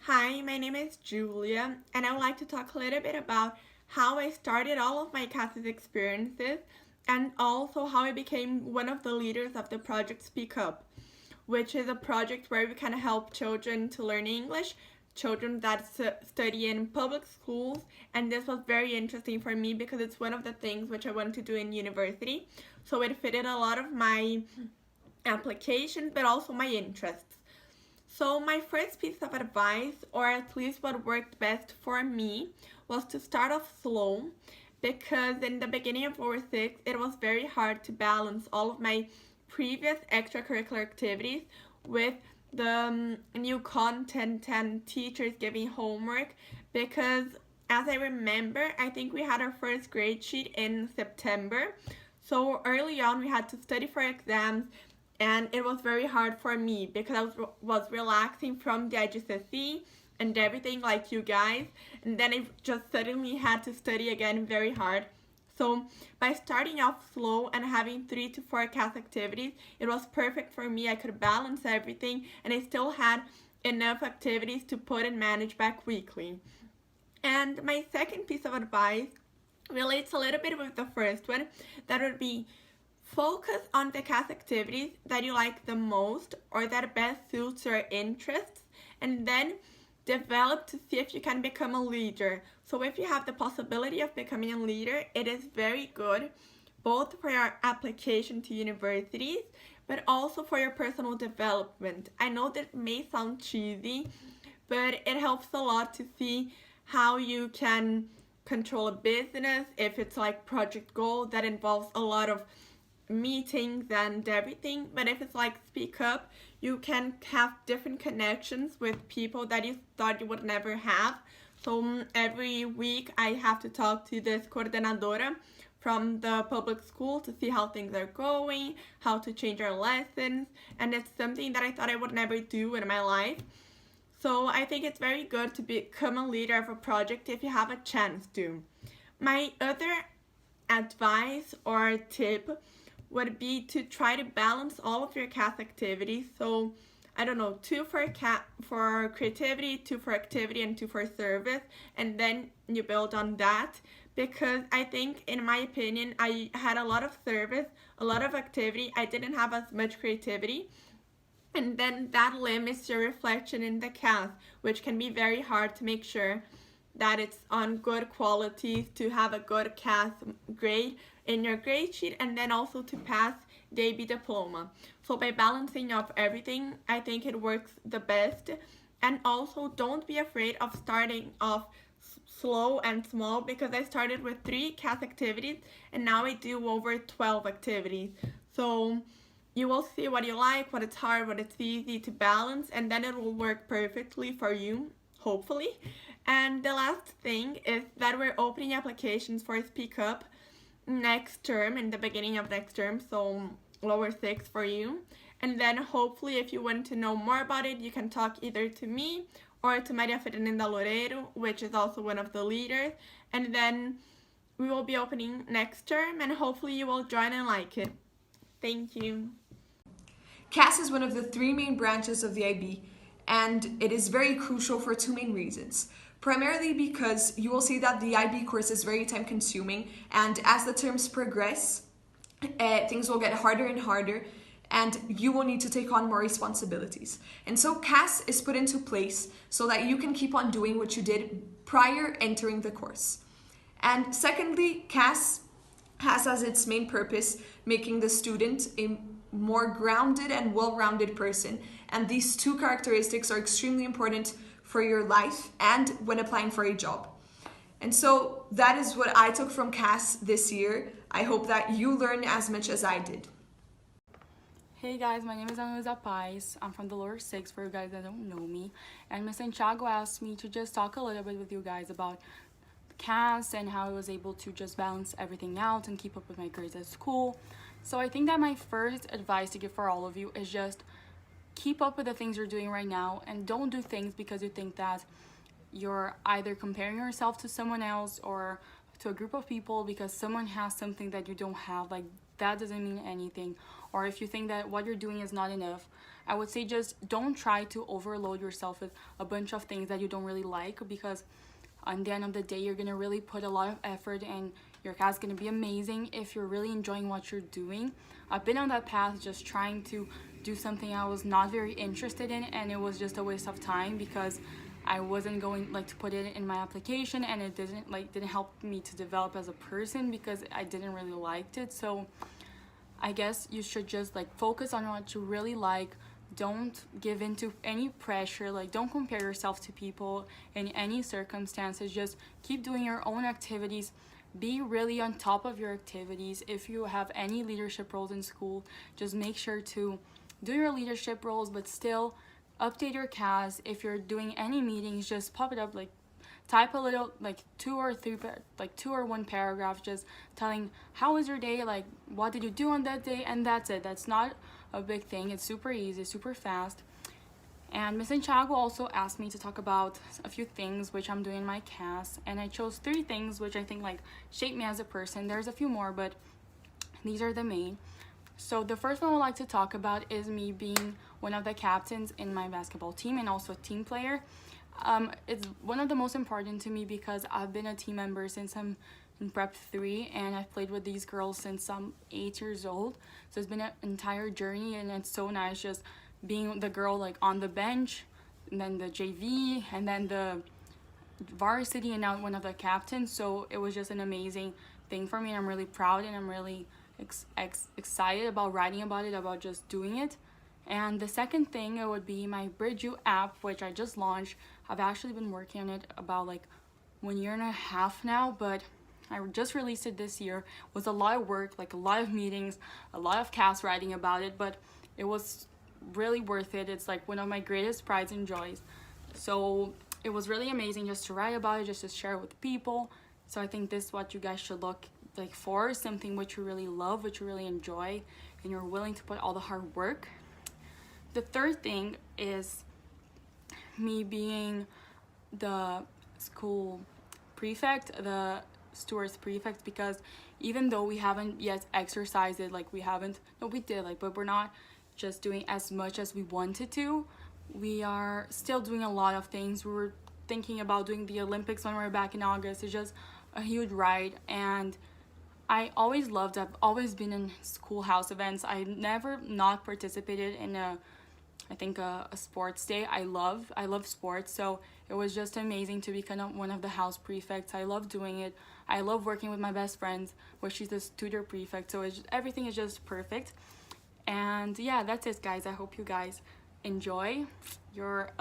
Hi, my name is Julia, and I would like to talk a little bit about how I started all of my CAS experiences and also how I became one of the leaders of the project Speak Up, which is a project where we can help children to learn English, children that study in public schools, and this was very interesting for me because it's one of the things which I want to do in university, so it fitted a lot of my applications but also my interests. So my first piece of advice, or at least what worked best for me, was to start off slow because in the beginning of our six, it was very hard to balance all of my previous extracurricular activities with the new content and teachers giving homework because as I remember, I think we had our first grade sheet in September. So early on, we had to study for exams, and it was very hard for me because I was relaxing from the IGCSE and everything like you guys, and then I just suddenly had to study again very hard. So by starting off slow and having 3 to 4 CAS activities, it was perfect for me. I could balance everything and I still had enough activities to put and manage back weekly. And my second piece of advice relates a little bit with the first one. That would be focus on the CAS activities that you like the most or that best suits your interests, and then develop to see if you can become a leader. So if you have the possibility of becoming a leader, it is very good both for your application to universities but also for your personal development. I know that may sound cheesy, but it helps a lot to see how you can control a business if it's like project goal that involves a lot of meetings and everything. But if it's like Speak Up, you can have different connections with people that you thought you would never have. So every week I have to talk to this coordenadora from the public school to see how things are going, how to change our lessons, and it's something that I thought I would never do in my life. So I think it's very good to become a leader of a project if you have a chance to. My other advice or tip would be to try to balance all of your CAS activities. So I don't know, 2 for creativity, 2 for activity, and 2 for service, and then you build on that. Because I think, in my opinion, I had a lot of service, a lot of activity. I didn't have as much creativity, and then that limits your reflection in the CAS, which can be very hard to make sure that it's on good quality to have a good CAS grade in your grade sheet and then also to pass the AB diploma. So by balancing off everything, I think it works the best. And also don't be afraid of starting off slow and small because I started with 3 CAS activities and now I do over 12 activities. So you will see what you like, what it's hard, what it's easy to balance, and then it will work perfectly for you, hopefully. And the last thing is that we're opening applications for Speak Up next term, in the beginning of next term, so lower 6 for you. And then hopefully if you want to know more about it, you can talk either to me or to Maria Fernanda Loureiro, which is also one of the leaders. And then we will be opening next term and hopefully you will join and like it. Thank you. CAS is one of the 3 main branches of the IB, and it is very crucial for 2 main reasons. Primarily because you will see that the IB course is very time consuming, and as the terms progress, things will get harder and harder, and you will need to take on more responsibilities. And so CAS is put into place so that you can keep on doing what you did prior entering the course. And secondly, CAS has as its main purpose making the student a more grounded and well-rounded person. And these 2 characteristics are extremely important for your life and when applying for a job. And so that is what I took from CAS this year. I hope that you learn as much as I did. Hey guys, my name is Ana Paz. I'm from the lower 6 for you guys that don't know me. And Ms. Santiago asked me to just talk a little bit with you guys about CAS and how I was able to just balance everything out and keep up with my grades at school. So I think that my first advice to give for all of you is just keep up with the things you're doing right now and don't do things because you think that you're either comparing yourself to someone else or to a group of people because someone has something that you don't have, like that doesn't mean anything, or if you think that what you're doing is not enough, I would say just don't try to overload yourself with a bunch of things that you don't really like, because on the end of the day, you're gonna really put a lot of effort, and your CAS is gonna be amazing if you're really enjoying what you're doing. I've been on that path just trying to do something I was not very interested in, and it was just a waste of time because I wasn't going to put it in my application, and it didn't help me to develop as a person because I didn't really liked it. So I guess you should just focus on what you really like. Don't give into any pressure, don't compare yourself to people in any circumstances. Just keep doing your own activities. Be really on top of your activities. If you have any leadership roles in school, just make sure to do your leadership roles, but still update your CAS. If you're doing any meetings, just pop it up, type a little, two or one paragraph, just telling how was your day, what did you do on that day, and that's it. That's not a big thing. It's super easy, super fast. And Miss Santiago also asked me to talk about a few things which I'm doing in my CAS, and I chose 3 things which I think shape me as a person. There's a few more, but these are the main. So the first one I'd like to talk about is me being one of the captains in my basketball team and also a team player. It's one of the most important to me because I've been a team member since I'm in prep 3, and I've played with these girls since I'm 8 years old. So it's been an entire journey, and it's so nice just being the girl on the bench, and then the JV, and then the varsity, and now one of the captains. So it was just an amazing thing for me, and I'm really proud, and I'm really excited about writing about it, about just doing it. And the second thing, it would be my Bridge You app, which I just launched. I've actually been working on it about 1.5 years now, but I just released it this year. It was a lot of work, a lot of meetings, a lot of CAS writing about it, but it was really worth it. It's one of my greatest prides and joys. So it was really amazing just to write about it, just to share it with people. So I think this is what you guys should look for, something which you really love, which you really enjoy, and you're willing to put all the hard work. The third thing is me being the school prefect, the stewards prefect, because even though we haven't yet exercised it, we did, but we're not just doing as much as we wanted to. We are still doing a lot of things. We were thinking about doing the Olympics when we were back in August. It's just a huge ride, and I've always been in schoolhouse events. I never not participated in a sports day. I love sports, so it was just amazing to become one of the house prefects. I love doing it. I love working with my best friends, where she's the tutor prefect, so everything is just perfect. And yeah, that's it, guys. I hope you guys enjoy your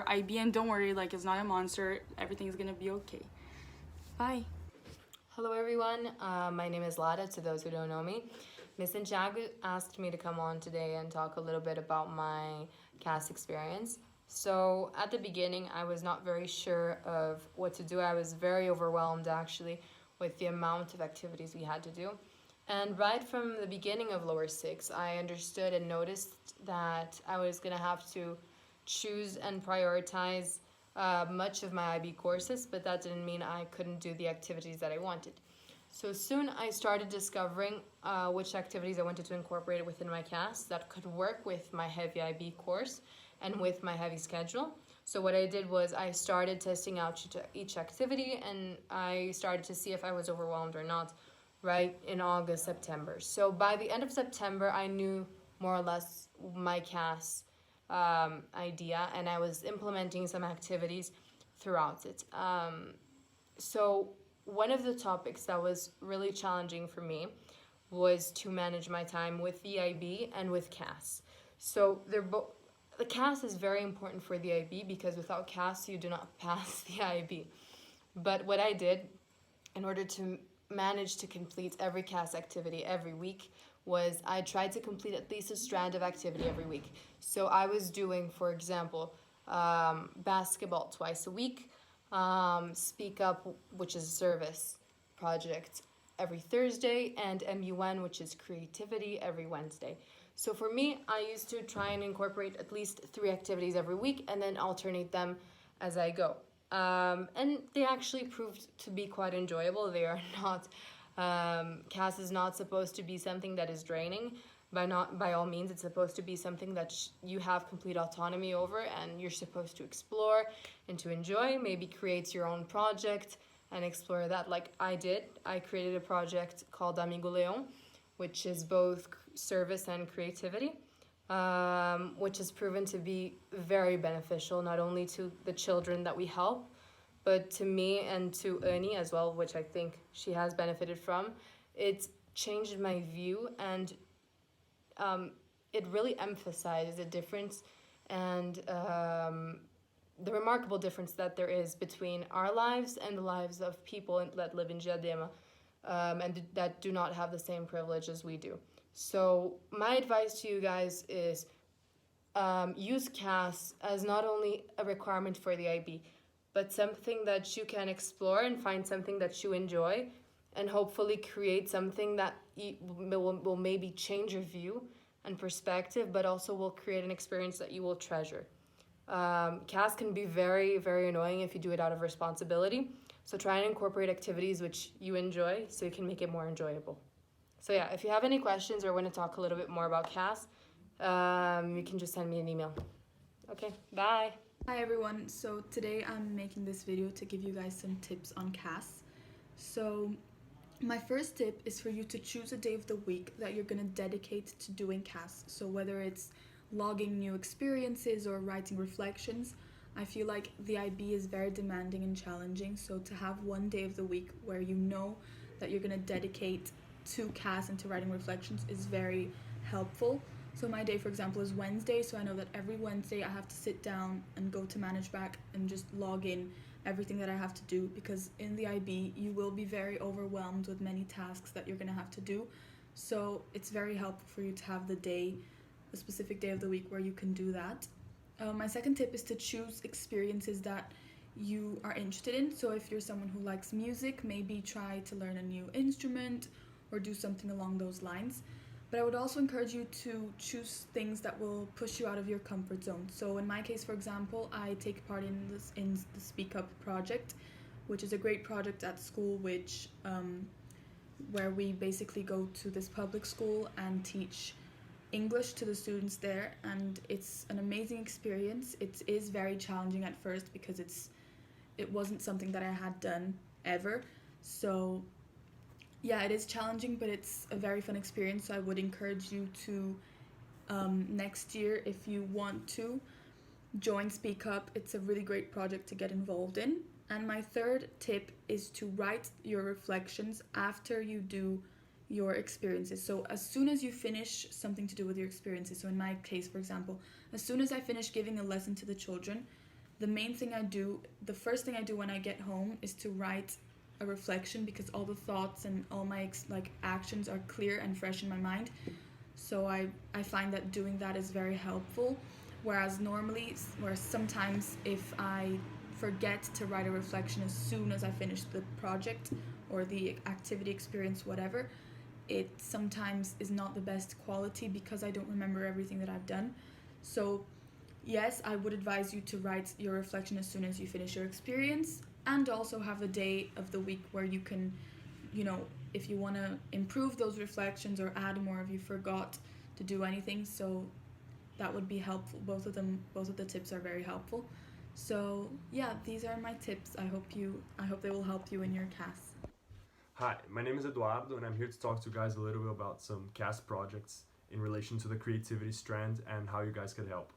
IB, and don't worry, it's not a monster. Everything's gonna be okay. Bye. Hello everyone, my name is Lada, to those who don't know me. Miss Santiago asked me to come on today and talk a little bit about my CAS experience. So at the beginning, I was not very sure of what to do. I was very overwhelmed actually with the amount of activities we had to do. And right from the beginning of lower 6, I understood and noticed that I was gonna have to choose and prioritize much of my IB courses, but that didn't mean I couldn't do the activities that I wanted. So soon I started discovering which activities I wanted to incorporate within my CAS that could work with my heavy IB course and with my heavy schedule. So what I did was I started testing out each activity, and I started to see if I was overwhelmed or not right in August, September. So by the end of September, I knew more or less my CAS idea, and I was implementing some activities throughout it. So one of the topics that was really challenging for me was to manage my time with the IB and with CAS. So the CAS is very important for the IB, because without CAS you do not pass the IB. But what I did in order to manage to complete every CAS activity every week was I tried to complete at least a strand of activity every week. So I was doing, for example, basketball twice a week, Speak Up, which is a service project, every Thursday, and MUN, which is creativity, every Wednesday. So for me, I used to try and incorporate at least 3 activities every week and then alternate them as I go. And they actually proved to be quite enjoyable. They are not CAS is not supposed to be something that is draining. By all means, it's supposed to be something that you have complete autonomy over, and you're supposed to explore and to enjoy. Maybe create your own project and explore that, like I did. I created a project called Amigo Leon, which is both service and creativity, which has proven to be very beneficial, not only to the children that we help, but to me and to Ernie as well, which I think she has benefited from. It's changed my view, and it really emphasizes the difference and the remarkable difference that there is between our lives and the lives of people that live in Diadema, and that do not have the same privilege as we do. So my advice to you guys is use CAS as not only a requirement for the IB, but something that you can explore and find something that you enjoy, and hopefully create something that will maybe change your view and perspective, but also will create an experience that you will treasure. CAS can be very, very annoying if you do it out of responsibility. So try and incorporate activities which you enjoy so you can make it more enjoyable. So yeah, if you have any questions or want to talk a little bit more about CAS, you can just send me an email. Okay, bye. Hi everyone, so today I'm making this video to give you guys some tips on CAS. So my first tip is for you to choose a day of the week that you're going to dedicate to doing CAS. So whether it's logging new experiences or writing reflections, I feel like the IB is very demanding and challenging, so to have one day of the week where you know that you're going to dedicate to CAS and to writing reflections is very helpful. So my day, for example, is Wednesday, so I know that every Wednesday I have to sit down and go to ManageBack and just log in everything that I have to do, because in the IB you will be very overwhelmed with many tasks that you're going to have to do. So it's very helpful for you to have a specific day of the week where you can do that. My second tip is to choose experiences that you are interested in. So if you're someone who likes music, maybe try to learn a new instrument or do something along those lines. But I would also encourage you to choose things that will push you out of your comfort zone. So in my case, for example, I take part in the Speak Up project, which is a great project at school, where we basically go to this public school and teach English to the students there, and it's an amazing experience. It is very challenging at first because it wasn't something that I had done ever. So yeah, it is challenging, but it's a very fun experience. So I would encourage you to next year, if you want to, join Speak Up. It's a really great project to get involved in. And my third tip is to write your reflections after you do your experiences. So as soon as you finish something to do with your experiences, so in my case, for example, as soon as I finish giving a lesson to the children, the first thing I do when I get home is to write a reflection, because all the thoughts and all my actions are clear and fresh in my mind. So I find that doing that is very helpful. Whereas sometimes if I forget to write a reflection as soon as I finish the project or the activity, experience, whatever, it sometimes is not the best quality because I don't remember everything that I've done. So yes, I would advise you to write your reflection as soon as you finish your experience, and also have a day of the week where you can, if you want to improve those reflections or add more if you forgot to do anything. So that would be helpful. Both of the tips are very helpful. So yeah, these are my tips. I hope they will help you in your CAS. Hi, my name is Eduardo, and I'm here to talk to you guys a little bit about some CAS projects in relation to the creativity strand and how you guys could help.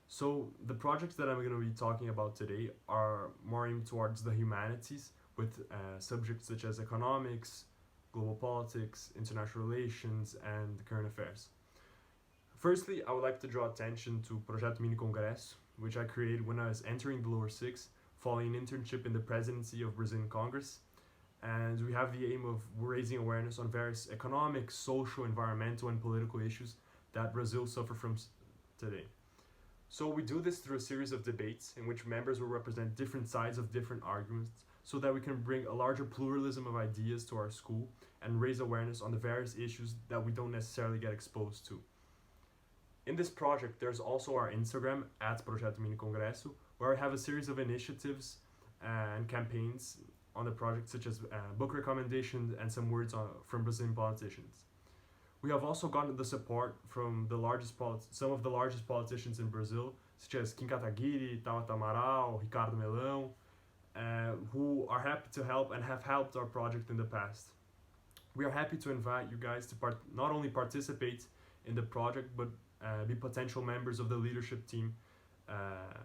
So the projects that I'm going to be talking about today are more aimed towards the humanities, with subjects such as economics, global politics, international relations, and current affairs. Firstly, I would like to draw attention to Projeto Mini Congresso, which I created when I was entering the lower six, following an internship in the presidency of Brazilian Congress. And we have the aim of raising awareness on various economic, social, environmental, and political issues that Brazil suffers from today. So we do this through a series of debates in which members will represent different sides of different arguments, so that we can bring a larger pluralism of ideas to our school and raise awareness on the various issues that we don't necessarily get exposed to. In this project, there's also our Instagram, @Projeto Mini Congresso, where I have a series of initiatives and campaigns on the project, such as book recommendations and some words from Brazilian politicians. We have also gotten the support from some of the largest politicians in Brazil, such as Kim Kataguiri, Tabata Amaral, Ricardo Melão, who are happy to help and have helped our project in the past. We are happy to invite you guys to not only participate in the project, but be potential members of the leadership team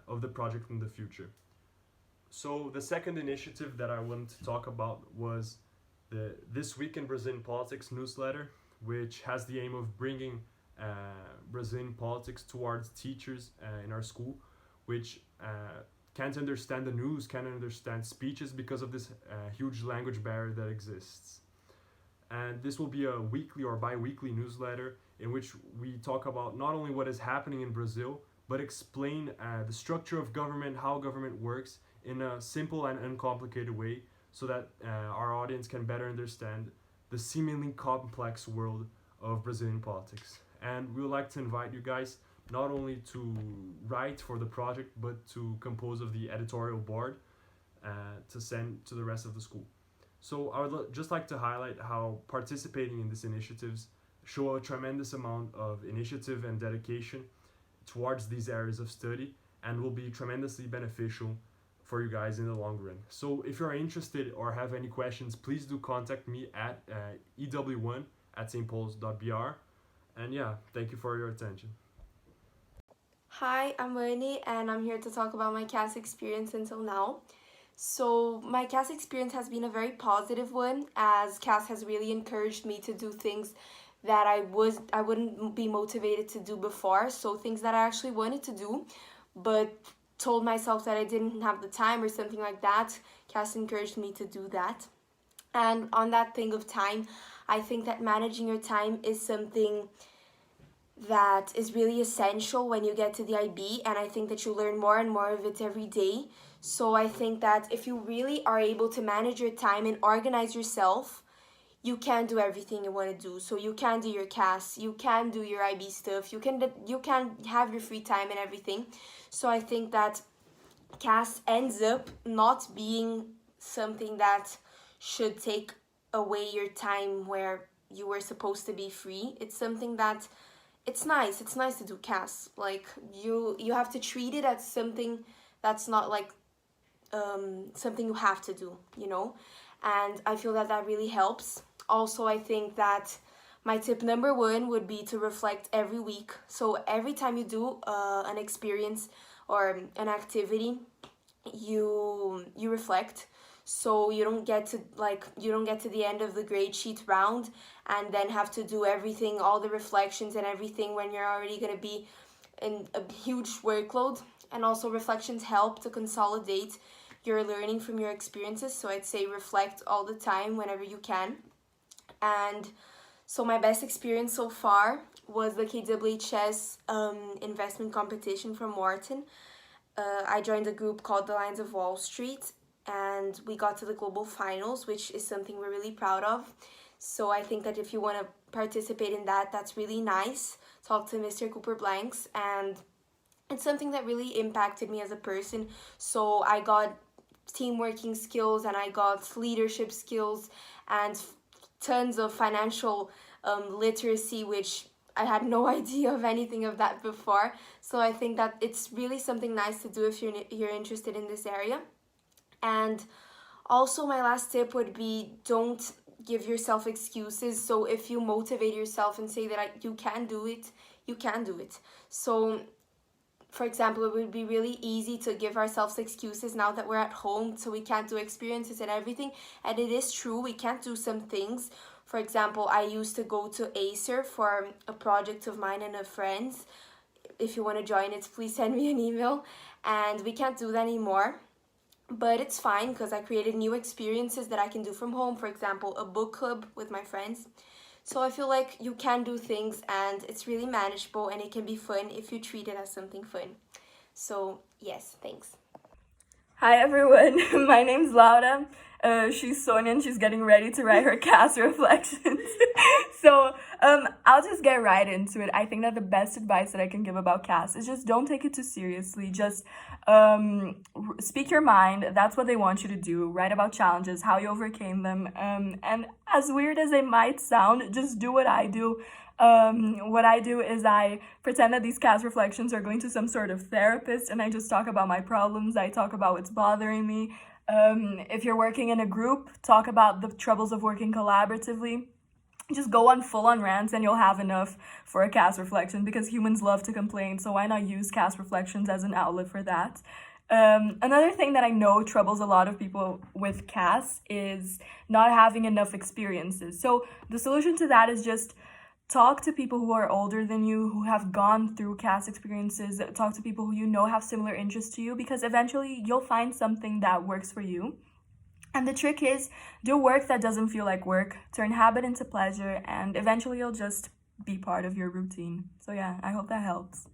of the project in the future. So the second initiative that I wanted to talk about was the This Week in Brazilian Politics newsletter, which has the aim of bringing Brazilian politics towards teachers in our school, which can't understand the news, can't understand speeches because of this huge language barrier that exists. And this will be a weekly or bi-weekly newsletter in which we talk about not only what is happening in Brazil, but explain the structure of government, how government works in a simple and uncomplicated way, so that our audience can better understand the seemingly complex world of Brazilian politics. And we would like to invite you guys not only to write for the project, but to compose of the editorial board to send to the rest of the school. So I would just like to highlight how participating in these initiatives show a tremendous amount of initiative and dedication towards these areas of study, and will be tremendously beneficial for you guys in the long run. So if you're interested or have any questions, please do contact me at ew1@stpauls.br. And yeah, thank you for your attention. Hi, I'm Ernie, and I'm here to talk about my CAS experience until now. So my CAS experience has been a very positive one, as CAS has really encouraged me to do things that I wouldn't be motivated to do before. So things that I actually wanted to do, but told myself that I didn't have the time or something like that. CAS encouraged me to do that. And on that thing of time, I think that managing your time is something that is really essential when you get to the IB, and I think that you learn more and more of it every day. So I think that if you really are able to manage your time and organize yourself, you can do everything you want to do. So you can do your CAS, you can do your IB stuff, you can have your free time and everything. So I think that CAS ends up not being something that should take away your time where you were supposed to be free. It's something that it's nice to do CAS. Like you have to treat it as something that's not like something you have to do, you know? And I feel that really helps. Also, I think that my tip number 1 would be to reflect every week. So every time you do an experience or an activity, you reflect. So you don't get to the end of the grade sheet round and then have to do everything, all the reflections and everything, when you're already going to be in a huge workload. And also reflections help to consolidate your learning from your experiences. So I'd say reflect all the time whenever you can. And so my best experience so far was the KWHS investment competition from Wharton. I joined a group called the Lions of Wall Street, and we got to the global finals, which is something we're really proud of. So I think that if you want to participate in that, that's really nice. Talk to Mr. Cooper Blanks, and it's something that really impacted me as a person. So I got teamworking skills, and I got leadership skills, and tons of financial literacy, which I had no idea of anything of that before. So I think that it's really something nice to do if you're interested in this area. And also my last tip would be, don't give yourself excuses. So if you motivate yourself and say that you can do it, you can do it. So for example, it would be really easy to give ourselves excuses now that we're at home, so we can't do experiences and everything. And it is true, we can't do some things. For example, I used to go to Acer for a project of mine and a friend's. If you want to join it, please send me an email. And we can't do that anymore. But it's fine, because I created new experiences that I can do from home. For example, a book club with my friends. So I feel like you can do things, and it's really manageable, and it can be fun if you treat it as something fun. So yes, thanks. Hi everyone, my name's Laura. She's Sonia, and she's getting ready to write her CAS reflections. So I'll just get right into it. I think that the best advice that I can give about CAS is just don't take it too seriously. Just speak your mind. That's what they want you to do. Write about challenges, how you overcame them. And as weird as it might sound, just do what I do. What I do is I pretend that these CAS reflections are going to some sort of therapist, and I just talk about my problems. I talk about what's bothering me. If you're working in a group, talk about the troubles of working collaboratively. Just go on full-on rants and you'll have enough for a CAS reflection, because humans love to complain, so why not use CAS reflections as an outlet for that? Another thing that I know troubles a lot of people with CAS is not having enough experiences. So the solution to that is just talk to people who are older than you, who have gone through CAS experiences. Talk to people who you know have similar interests to you, because eventually you'll find something that works for you. And the trick is, do work that doesn't feel like work, turn habit into pleasure, and eventually you'll just be part of your routine. So yeah, I hope that helps.